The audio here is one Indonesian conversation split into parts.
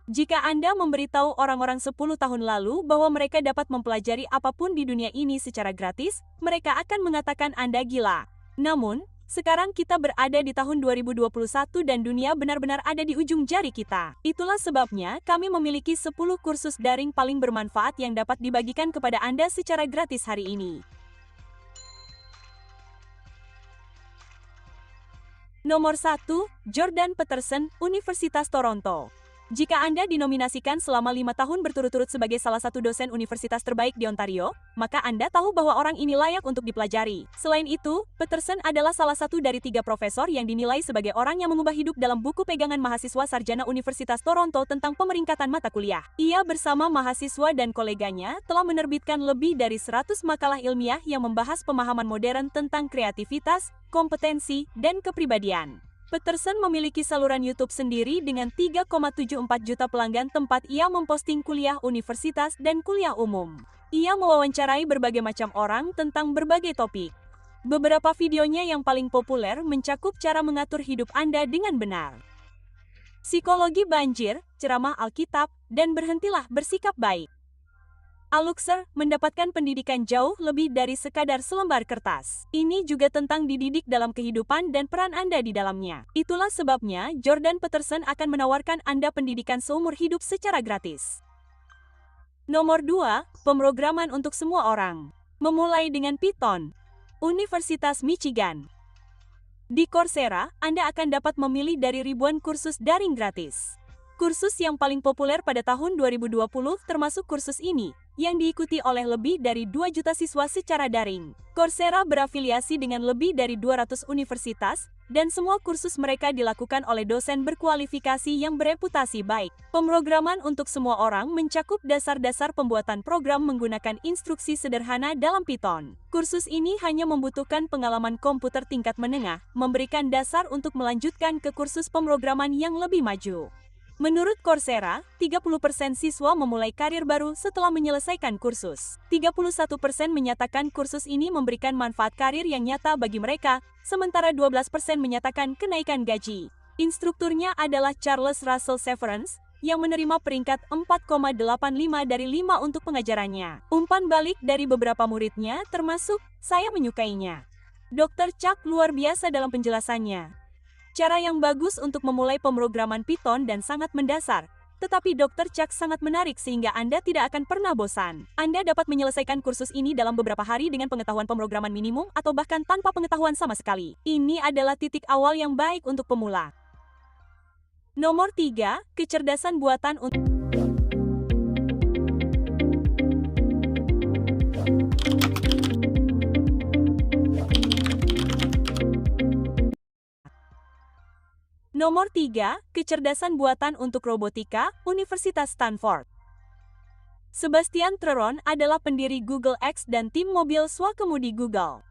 Jika Anda memberitahu orang-orang 10 tahun lalu bahwa mereka dapat mempelajari apapun di dunia ini secara gratis, mereka akan mengatakan Anda gila. Namun, sekarang kita berada di tahun 2021 dan dunia benar-benar ada di ujung jari kita. Itulah sebabnya kami memiliki 10 kursus daring paling bermanfaat yang dapat dibagikan kepada Anda secara gratis hari ini. Nomor 1, Jordan Peterson, Universitas Toronto. Jika Anda dinominasikan selama 5 tahun berturut-turut sebagai salah satu dosen universitas terbaik di Ontario, maka Anda tahu bahwa orang ini layak untuk dipelajari. Selain itu, Peterson adalah salah satu dari 3 profesor yang dinilai sebagai orang yang mengubah hidup dalam buku pegangan mahasiswa sarjana Universitas Toronto tentang pemeringkatan mata kuliah. Ia bersama mahasiswa dan koleganya telah menerbitkan lebih dari 100 makalah ilmiah yang membahas pemahaman modern tentang kreativitas, kompetensi, dan kepribadian. Peterson memiliki saluran YouTube sendiri dengan 3,74 juta pelanggan tempat ia memposting kuliah universitas dan kuliah umum. Ia mewawancarai berbagai macam orang tentang berbagai topik. Beberapa videonya yang paling populer mencakup cara mengatur hidup Anda dengan benar, psikologi banjir, ceramah Alkitab, dan berhentilah bersikap baik. Aluxer mendapatkan pendidikan jauh lebih dari sekadar selembar kertas. Ini juga tentang dididik dalam kehidupan dan peran Anda di dalamnya. Itulah sebabnya Jordan Peterson akan menawarkan Anda pendidikan seumur hidup secara gratis. Nomor 2, pemrograman untuk semua orang. Memulai dengan Python. Universitas Michigan. Di Coursera, Anda akan dapat memilih dari ribuan kursus daring gratis. Kursus yang paling populer pada tahun 2020 termasuk kursus ini, yang diikuti oleh lebih dari 2 juta siswa secara daring. Coursera berafiliasi dengan lebih dari 200 universitas, dan semua kursus mereka dilakukan oleh dosen berkualifikasi yang bereputasi baik. Pemrograman untuk semua orang mencakup dasar-dasar pembuatan program menggunakan instruksi sederhana dalam Python. Kursus ini hanya membutuhkan pengalaman komputer tingkat menengah, memberikan dasar untuk melanjutkan ke kursus pemrograman yang lebih maju. Menurut Coursera, 30% siswa memulai karir baru setelah menyelesaikan kursus. 31% menyatakan kursus ini memberikan manfaat karir yang nyata bagi mereka, sementara 12% menyatakan kenaikan gaji. Instrukturnya adalah Charles Russell Severance, yang menerima peringkat 4,85 dari 5 untuk pengajarannya. Umpan balik dari beberapa muridnya termasuk, "Saya menyukainya." Dr. Chuck luar biasa dalam penjelasannya. Cara yang bagus untuk memulai pemrograman Python dan sangat mendasar, tetapi Dr. Chuck sangat menarik sehingga Anda tidak akan pernah bosan. Anda dapat menyelesaikan kursus ini dalam beberapa hari dengan pengetahuan pemrograman minimum atau bahkan tanpa pengetahuan sama sekali. Ini adalah titik awal yang baik untuk pemula. Nomor 3, kecerdasan buatan untuk Nomor 3, kecerdasan buatan untuk robotika, Universitas Stanford. Sebastian Treron adalah pendiri Google X dan tim mobil swakemudi Google.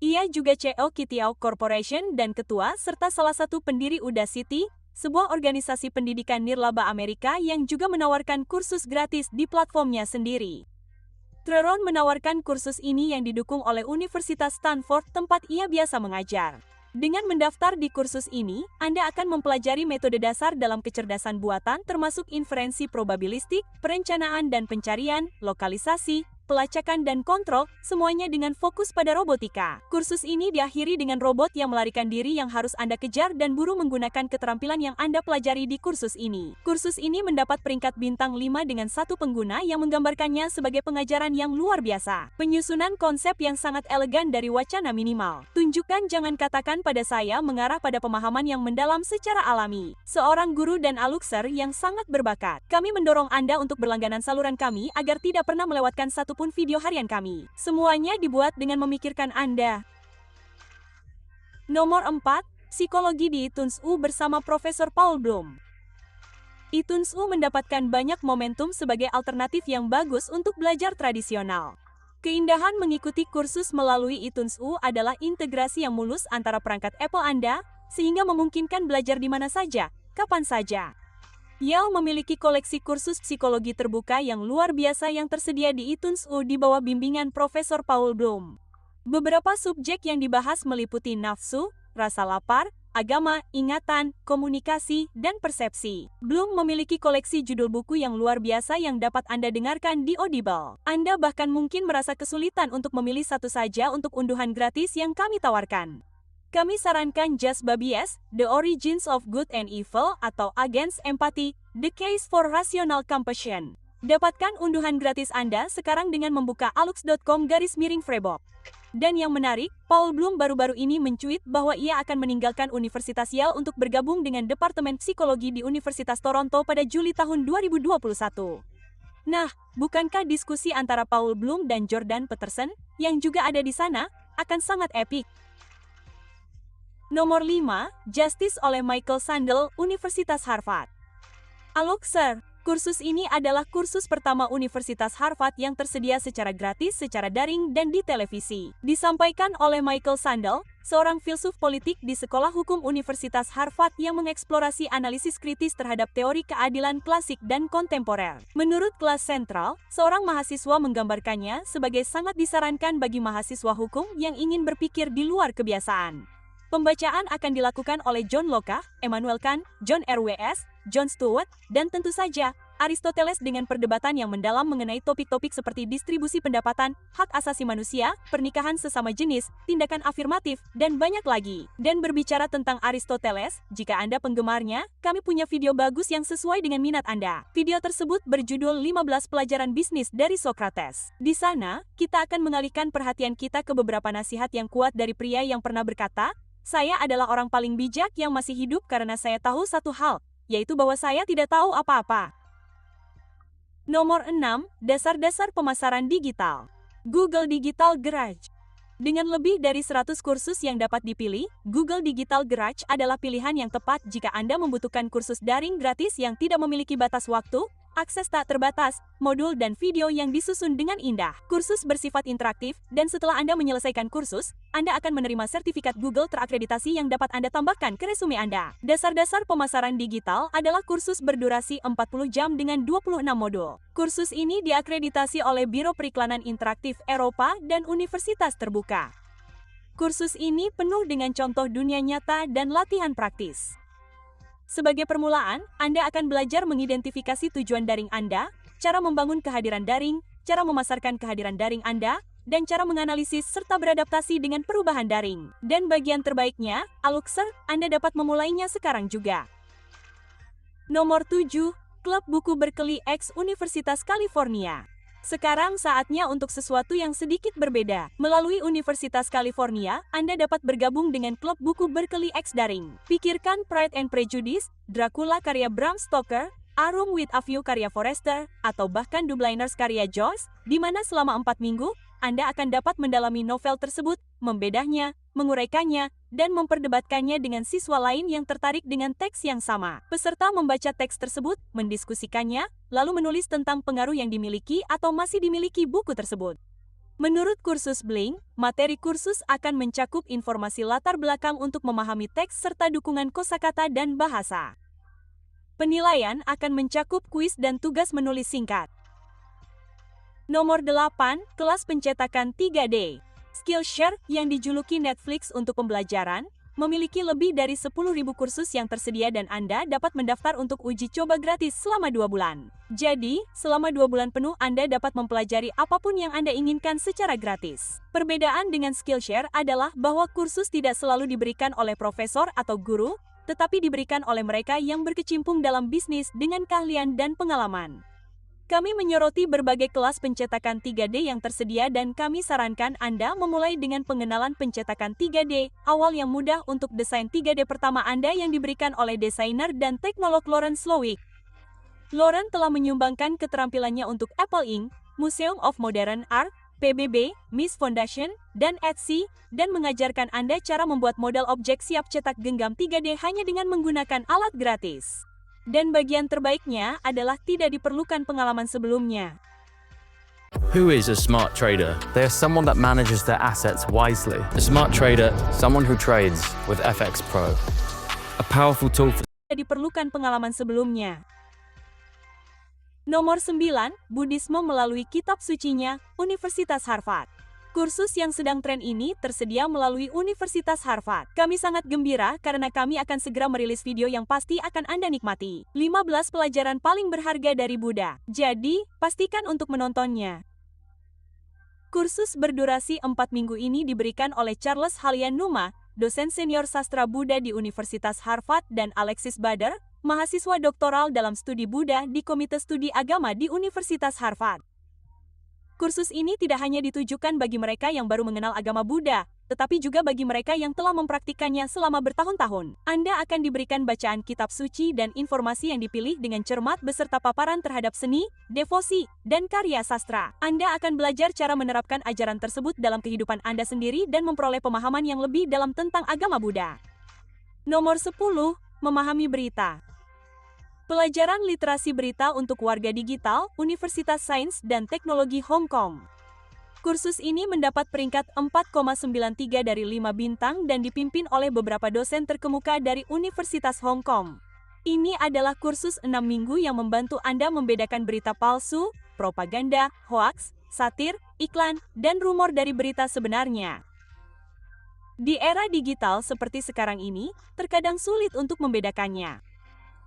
Ia juga CEO Kitiao Corporation dan ketua serta salah satu pendiri Udacity, sebuah organisasi pendidikan nirlaba Amerika yang juga menawarkan kursus gratis di platformnya sendiri. Treron menawarkan kursus ini yang didukung oleh Universitas Stanford tempat ia biasa mengajar. Dengan mendaftar di kursus ini, Anda akan mempelajari metode dasar dalam kecerdasan buatan termasuk inferensi probabilistik, perencanaan dan pencarian, lokalisasi, pelacakan dan kontrol, semuanya dengan fokus pada robotika. Kursus ini diakhiri dengan robot yang melarikan diri yang harus Anda kejar dan buru menggunakan keterampilan yang Anda pelajari di kursus ini. Kursus ini mendapat peringkat bintang 5 dengan satu pengguna yang menggambarkannya sebagai pengajaran yang luar biasa. Penyusunan konsep yang sangat elegan dari wacana minimal. Tunjukkan jangan katakan pada saya mengarah pada pemahaman yang mendalam secara alami. Seorang guru dan aluxer yang sangat berbakat. Kami mendorong Anda untuk berlangganan saluran kami agar tidak pernah melewatkan satu video harian kami. Semuanya dibuat dengan memikirkan Anda. Nomor 4, psikologi di iTunes U bersama Profesor Paul Bloom. iTunes U mendapatkan banyak momentum sebagai alternatif yang bagus untuk belajar tradisional. Keindahan mengikuti kursus melalui iTunes U adalah integrasi yang mulus antara perangkat Apple Anda, sehingga memungkinkan belajar di mana saja, kapan saja. Yale memiliki koleksi kursus psikologi terbuka yang luar biasa yang tersedia di iTunes U di bawah bimbingan Profesor Paul Bloom. Beberapa subjek yang dibahas meliputi nafsu, rasa lapar, agama, ingatan, komunikasi, dan persepsi. Bloom memiliki koleksi judul buku yang luar biasa yang dapat Anda dengarkan di Audible. Anda bahkan mungkin merasa kesulitan untuk memilih satu saja untuk unduhan gratis yang kami tawarkan. Kami sarankan Just Babies, The Origins of Good and Evil atau Against Empathy, The Case for Rational Compassion. Dapatkan unduhan gratis Anda sekarang dengan membuka alux.com/Frebob. Dan yang menarik, Paul Bloom baru-baru ini mencuit bahwa ia akan meninggalkan Universitas Yale untuk bergabung dengan Departemen Psikologi di Universitas Toronto pada Juli tahun 2021. Nah, bukankah diskusi antara Paul Bloom dan Jordan Peterson, yang juga ada di sana, akan sangat epik? Nomor 5, Justice oleh Michael Sandel, Universitas Harvard. Alok Sir, kursus ini adalah kursus pertama Universitas Harvard yang tersedia secara gratis, secara daring, dan di televisi. Disampaikan oleh Michael Sandel, seorang filsuf politik di Sekolah Hukum Universitas Harvard yang mengeksplorasi analisis kritis terhadap teori keadilan klasik dan kontemporer. Menurut kelas sentral, seorang mahasiswa menggambarkannya sebagai sangat disarankan bagi mahasiswa hukum yang ingin berpikir di luar kebiasaan. Pembacaan akan dilakukan oleh John Locke, Immanuel Kant, John R.W.S., Jon Stewart, dan tentu saja Aristoteles dengan perdebatan yang mendalam mengenai topik-topik seperti distribusi pendapatan, hak asasi manusia, pernikahan sesama jenis, tindakan afirmatif, dan banyak lagi. Dan berbicara tentang Aristoteles, jika Anda penggemarnya, kami punya video bagus yang sesuai dengan minat Anda. Video tersebut berjudul 15 Pelajaran Bisnis dari Socrates. Di sana, kita akan mengalihkan perhatian kita ke beberapa nasihat yang kuat dari pria yang pernah berkata, "Saya adalah orang paling bijak yang masih hidup karena saya tahu satu hal, yaitu bahwa saya tidak tahu apa-apa." Nomor 6, Dasar-dasar pemasaran digital. Google Digital Garage. Dengan lebih dari 100 kursus yang dapat dipilih, Google Digital Garage adalah pilihan yang tepat jika Anda membutuhkan kursus daring gratis yang tidak memiliki batas waktu, akses tak terbatas, modul dan video yang disusun dengan indah. Kursus bersifat interaktif, dan setelah Anda menyelesaikan kursus, Anda akan menerima sertifikat Google terakreditasi yang dapat Anda tambahkan ke resume Anda. Dasar-dasar pemasaran digital adalah kursus berdurasi 40 jam dengan 26 modul. Kursus ini diakreditasi oleh Biro Periklanan Interaktif Eropa dan Universitas Terbuka. Kursus ini penuh dengan contoh dunia nyata dan latihan praktis. Sebagai permulaan, Anda akan belajar mengidentifikasi tujuan daring Anda, cara membangun kehadiran daring, cara memasarkan kehadiran daring Anda, dan cara menganalisis serta beradaptasi dengan perubahan daring. Dan bagian terbaiknya, Aluxer, Anda dapat memulainya sekarang juga. Nomor 7, Klub Buku Berkeley X Universitas California. Sekarang saatnya untuk sesuatu yang sedikit berbeda. Melalui Universitas California, Anda dapat bergabung dengan Klub Buku Berkeley X daring. Pikirkan Pride and Prejudice, Dracula karya Bram Stoker, A Room with a View karya Forrester, atau bahkan Dubliners karya Joyce, di mana selama 4 minggu, Anda akan dapat mendalami novel tersebut, membedahnya, menguraikannya, dan memperdebatkannya dengan siswa lain yang tertarik dengan teks yang sama. Peserta membaca teks tersebut, mendiskusikannya, lalu menulis tentang pengaruh yang dimiliki atau masih dimiliki buku tersebut. Menurut kursus Blink, materi kursus akan mencakup informasi latar belakang untuk memahami teks serta dukungan kosakata dan bahasa. Penilaian akan mencakup kuis dan tugas menulis singkat. Nomor 8, Kelas Pencetakan 3D. Skillshare, yang dijuluki Netflix untuk pembelajaran, memiliki lebih dari 10.000 kursus yang tersedia dan Anda dapat mendaftar untuk uji coba gratis selama 2 bulan. Jadi, selama 2 bulan penuh Anda dapat mempelajari apapun yang Anda inginkan secara gratis. Perbedaan dengan Skillshare adalah bahwa kursus tidak selalu diberikan oleh profesor atau guru, tetapi diberikan oleh mereka yang berkecimpung dalam bisnis dengan keahlian dan pengalaman. Kami menyoroti berbagai kelas pencetakan 3D yang tersedia dan kami sarankan Anda memulai dengan pengenalan pencetakan 3D, awal yang mudah untuk desain 3D pertama Anda yang diberikan oleh desainer dan teknolog Lauren Slowick. Lauren telah menyumbangkan keterampilannya untuk Apple Inc., Museum of Modern Art, PBB, Mies Foundation, dan Etsy, dan mengajarkan Anda cara membuat model objek siap cetak genggam 3D hanya dengan menggunakan alat gratis. Dan bagian terbaiknya adalah tidak diperlukan pengalaman sebelumnya. Who is a smart trader? They are someone that manages their assets wisely. A smart trader, Someone who trades with FX Pro. a powerful tool for Tidak diperlukan pengalaman sebelumnya. Nomor 9, Buddhisme melalui kitab sucinya, Universitas Harvard. Kursus yang sedang tren ini tersedia melalui Universitas Harvard. Kami sangat gembira karena kami akan segera merilis video yang pasti akan Anda nikmati. 15 pelajaran paling berharga dari Buddha. Jadi, pastikan untuk menontonnya. Kursus berdurasi 4 minggu ini diberikan oleh Charles Halian Numa, dosen senior sastra Buddha di Universitas Harvard, dan Alexis Bader, mahasiswa doktoral dalam studi Buddha di Komite Studi Agama di Universitas Harvard. Kursus ini tidak hanya ditujukan bagi mereka yang baru mengenal agama Buddha, tetapi juga bagi mereka yang telah mempraktikkannya selama bertahun-tahun. Anda akan diberikan bacaan kitab suci dan informasi yang dipilih dengan cermat beserta paparan terhadap seni, devosi, dan karya sastra. Anda akan belajar cara menerapkan ajaran tersebut dalam kehidupan Anda sendiri dan memperoleh pemahaman yang lebih dalam tentang agama Buddha. Nomor 10. Memahami berita. Pelajaran literasi berita untuk warga digital, Universitas Sains dan Teknologi Hong Kong. Kursus ini mendapat peringkat 4,93 dari 5 bintang dan dipimpin oleh beberapa dosen terkemuka dari Universitas Hong Kong. Ini adalah kursus 6 minggu yang membantu Anda membedakan berita palsu, propaganda, hoaks, satir, iklan, dan rumor dari berita sebenarnya. Di era digital seperti sekarang ini, terkadang sulit untuk membedakannya.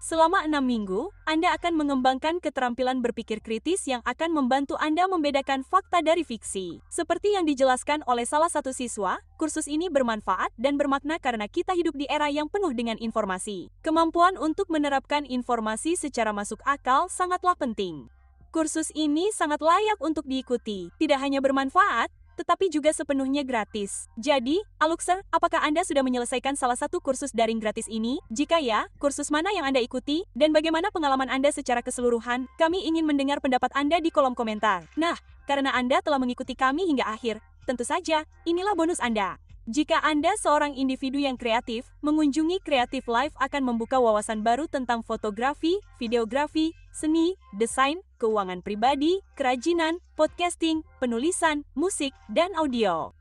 Selama 6 minggu, Anda akan mengembangkan keterampilan berpikir kritis yang akan membantu Anda membedakan fakta dari fiksi. Seperti yang dijelaskan oleh salah satu siswa, kursus ini bermanfaat dan bermakna karena kita hidup di era yang penuh dengan informasi. Kemampuan untuk menerapkan informasi secara masuk akal sangatlah penting. Kursus ini sangat layak untuk diikuti, tidak hanya bermanfaat, tetapi juga sepenuhnya gratis. Jadi, Aluxer, apakah Anda sudah menyelesaikan salah satu kursus daring gratis ini? Jika ya, kursus mana yang Anda ikuti? Dan bagaimana pengalaman Anda secara keseluruhan? Kami ingin mendengar pendapat Anda di kolom komentar. Nah, karena Anda telah mengikuti kami hingga akhir, tentu saja, inilah bonus Anda. Jika Anda seorang individu yang kreatif, mengunjungi Creative Life akan membuka wawasan baru tentang fotografi, videografi, seni, desain, keuangan pribadi, kerajinan, podcasting, penulisan, musik, dan audio.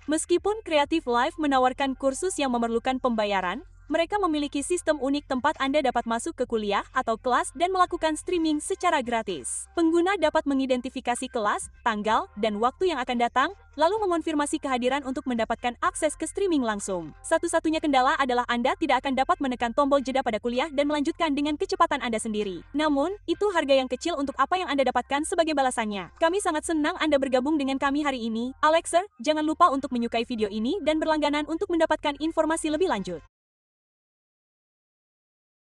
Meskipun Creative Life menawarkan kursus yang memerlukan pembayaran, mereka memiliki sistem unik tempat Anda dapat masuk ke kuliah atau kelas dan melakukan streaming secara gratis. Pengguna dapat mengidentifikasi kelas, tanggal, dan waktu yang akan datang, lalu mengonfirmasi kehadiran untuk mendapatkan akses ke streaming langsung. Satu-satunya kendala adalah Anda tidak akan dapat menekan tombol jeda pada kuliah dan melanjutkan dengan kecepatan Anda sendiri. Namun, itu harga yang kecil untuk apa yang Anda dapatkan sebagai balasannya. Kami sangat senang Anda bergabung dengan kami hari ini. Alexer, jangan lupa untuk menyukai video ini dan berlangganan untuk mendapatkan informasi lebih lanjut.